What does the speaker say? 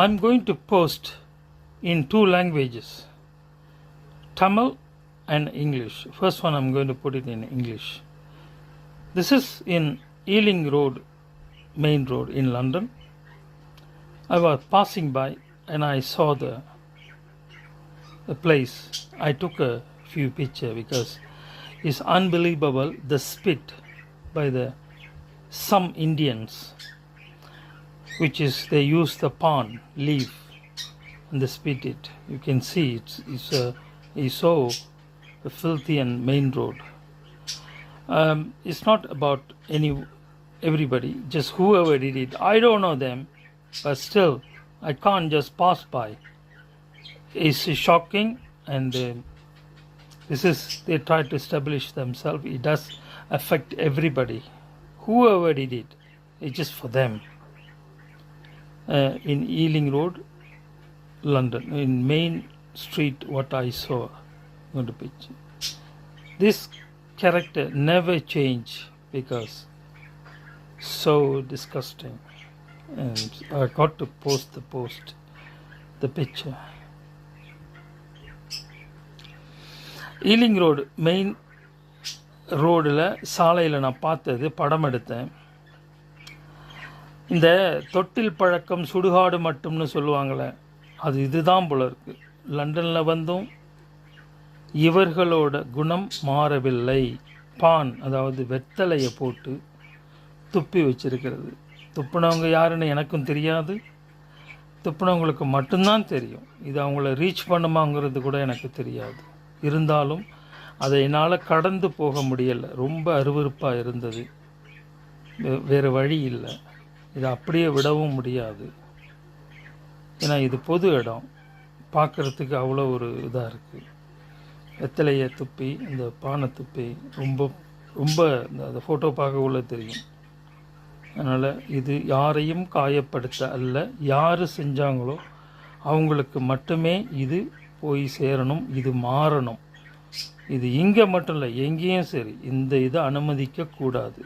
I'm going to post in two languages, Tamil and English. First one I'm going to put it in English. This is in Ealing Road, Main Road in London. I was passing by and I saw the place. I took a few pictures because it's unbelievable the spit by some Indians, which is they use the palm leaf and they spit it. You can see it's so filthy and main road. It's not about everybody, just whoever did it. I don't know them, but still I can't just pass by. It's shocking, and they try to establish themselves. It does affect everybody. Whoever did it, it's just for them. In Ealing Road, London, in Main Street, what I saw on the picture. This character never change because so disgusting, and I got to post the picture. Ealing road main ரோடில் சாலையில் நான் பார்த்தது, படம் எடுத்தேன். இந்த தொட்டில் பழக்கம் சுடுகாடு மட்டும்னு சொல்லுவாங்களே, அது இதுதான் போல இருக்கு. லண்டனில் வந்தும் இவர்களோட குணம் மாறவில்லை. பான், அதாவது வெத்தலையை போட்டு துப்பி வச்சிருக்கிறது. துப்புனவங்க யாருன்னு எனக்கும் தெரியாது, துப்புனவங்களுக்கு மட்டும்தான் தெரியும். இது அவங்கள ரீச் பண்ணுமாங்கிறது கூட எனக்கு தெரியாது. இருந்தாலும் அதை என்னால் கடந்து போக முடியலை. ரொம்ப அருவருப்பாக இருந்தது. வேறு வழி இல்லை. இதை அப்படியே விடவும் முடியாது. ஏன்னா இது பொது இடம், பார்க்குறதுக்கு அவ்வளோ ஒரு இதாக இருக்குது. வெத்தலையை துப்பி இந்த பானை துப்பி ரொம்ப ரொம்ப அந்த ஃபோட்டோ பார்க்க உள்ள தெரியும். அதனால் இது யாரையும் காயப்படுத்த அல்ல, யார் செஞ்சாங்களோ அவங்களுக்கு மட்டுமே இது போய் சேரணும். இது மாறணும். இது இங்கே மட்டும் இல்லை, எங்கேயும் சரி இந்த இதை அனுமதிக்கக்கூடாது.